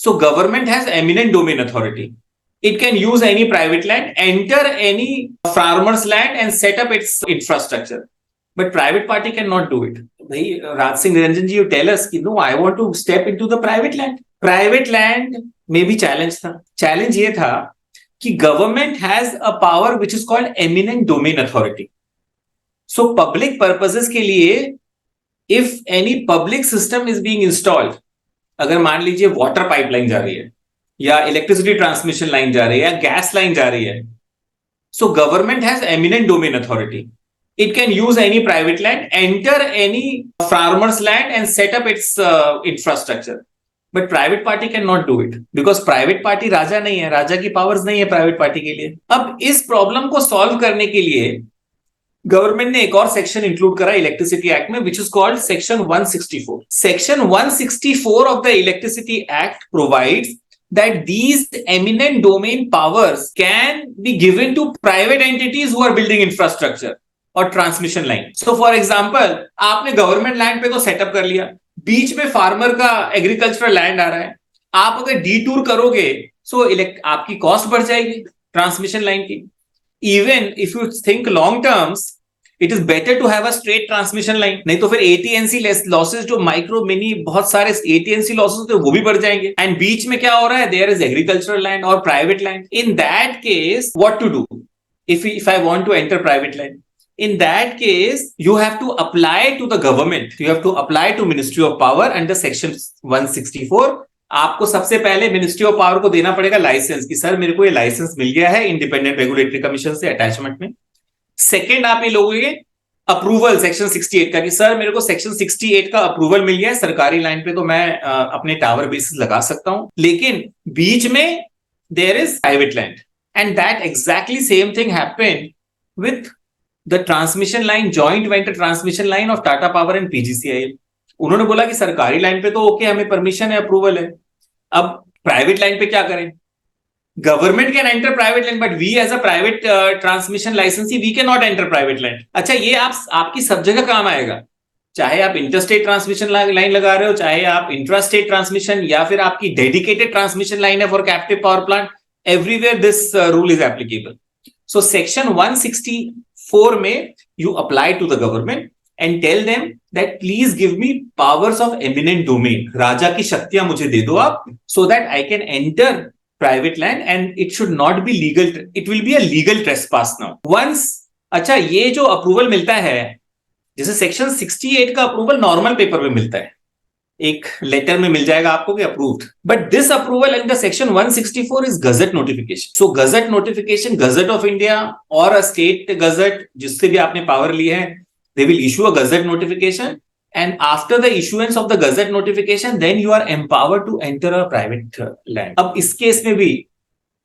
So government has eminent domain authority. It can use any private land, enter any farmer's land and set up its infrastructure. But private party cannot do it. Bhai, Raj Singh Niranjan ji, you tell us, no, I want to step into the private land. Private land में भी challenge था. Challenge ये था कि government has a power which is called eminent domain authority. So public purposes के लिए, if any public system is being installed, अगर मान लीजिए वाटर पाइपलाइन जा रही है या इलेक्ट्रिसिटी ट्रांसमिशन लाइन जा रही है या गैस लाइन जा रही है, so government has eminent domain authority. It can use any private land, enter any farmers land and set up its infrastructure. But private party can not do it because private party राजा नहीं है, राजा की powers नहीं है private party के लिए. अब इस प्रॉब्लम को सॉल्व करने के लिए गवर्नमेंट ने एक और सेक्शन इंक्लूड करा इलेक्ट्रिसिटी एक्ट में, which is called section 164. Section 164 of the electricity act provides that these eminent domain powers can be given to private entities who are building infrastructure or transmission line. So for example, आपने government land पे तो setup कर लिया, बीच में farmer का agricultural land आ रहा है, आप अगर डीटूर करोगे सो आपकी कॉस्ट बढ़ जाएगी ट्रांसमिशन लाइन की. Even if you think long terms, it is better to have a straight transmission line. नहीं तो फिर AT&C losses जो माइक्रो मिनी बहुत सारे AT&C losses होते हैं वो भी बढ़ जाएंगे. एंड बीच में क्या हो रहा है, there is agricultural land or private land. In that case, what to do? If I want to enter private land, in that case, you have to apply to the government. You have to apply to Ministry of Power under section 164. आपको सबसे पहले ministry of power को देना पड़ेगा licence कि sir मेरे को ये लाइसेंस मिल गया है इंडिपेंडेंट रेगुलेटरी कमीशन से अटैचमेंट में. सेकेंड, आप ये लोगोगे अप्रूवल सेक्शन 68 का कि सर मेरे को सेक्शन 68 का अप्रूवल मिल गया है, सरकारी लाइन पे तो मैं अपने टावर बेसिस लगा सकता हूं, लेकिन बीच में there is private land. And that exactly same thing happened with the transmission line, joint venture transmission line of Tata power and PGCIL. उन्होंने बोला कि सरकारी लाइन पे तो ओके, हमें परमिशन है, अप्रूवल है, अब प्राइवेट लाइन पे क्या करें? Government can enter private line but we as a private transmission licensee we can not enter private line. अच्छा, ये आपकी सब जगह काम आएगा, चाहे आप इंटरस्टेट ट्रांसमिशन लाइन लगा रहे हो, चाहे आप इंट्रास्टेट ट्रांसमिशन, या फिर आपकी डेडिकेटेड ट्रांसमिशन लाइन है for captive power plant. Everywhere this rule is applicable. So section 164 में you apply to the government and tell them that please give me powers of eminent domain. राजा की शक्तियां मुझे दे दो आप, so that I can enter private land and it should not be legal. It will be a legal trespass now. Once, अच्छा, ये जो approval मिलता है, जैसे सेक्शन 68 का अप्रूवल नॉर्मल पेपर में मिलता है, एक लेटर में मिल जाएगा आपको कि approved. But this approval under section 164 is gazette notification. So gazette notification, gazette of India और अ स्टेट गजट जिससे भी आपने पावर ली है, they will issue a gazette notification, and after the issuance of the gazette notification then you are empowered to enter a private land. अब इस case में भी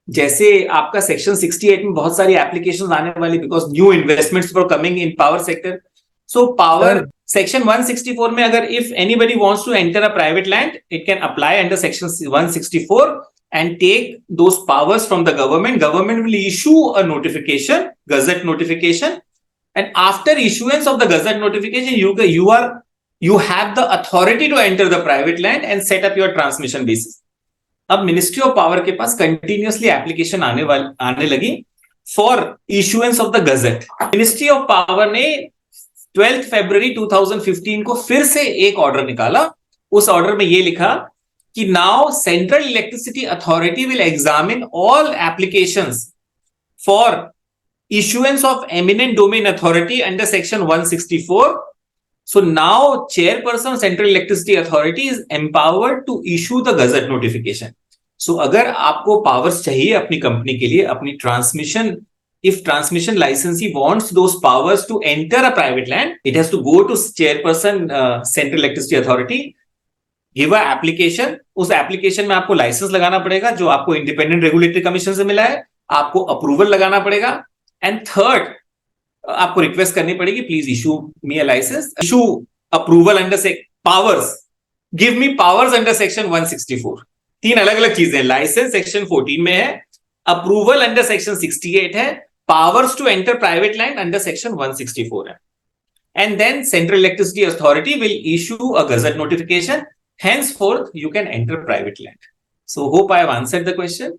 जैसे आपका सेक्शन 68 में बहुत सारी एप्लीकेशंस आने वाली, because new investments were coming in power sector. So power section 164 में अगर if anybody wants to enter a private land, it can apply under section 164 and take those powers from the government. Government will issue a notification, gazette notification. And after issuance of the gazette notification, you have the authority to enter the private land and set up your transmission basis. अब ministry of power के पास continuously application आने लगी for issuance of the gazette. Ministry of power ने 12 फरवरी 2015 को फिर से एक order निकाला. उस ऑर्डर में ये लिखा कि now central electricity authority will examine all applications for issuance of eminent domain authority under section 164. So now chairperson central electricity authority is empowered to issue the gazette notification. So अगर आपको powers चाहिए अपनी company के लिए, अपनी transmission, if transmission licensee wants those powers to enter a private land, it has to go to chairperson central electricity authority, give a application. उस application में आपको लाइसेंस लगाना पड़ेगा जो आपको इंडिपेंडेंट रेगुलेटरी कमीशन से मिला है, आपको अप्रूवल लगाना पड़ेगा. एंड थर्ड, आपको रिक्वेस्ट करनी पड़ेगी, please issue me a licence, issue approval under powers, give me powers under section 164. तीन अलग अलग चीजें. लाइसेंस सेक्शन 14 में है, अप्रूवल अंडर सेक्शन 68 है, powers to enter private land under section 164 है. And then central electricity authority will issue a gazette notification, henceforth you can enter private land. So hope I have answered the question.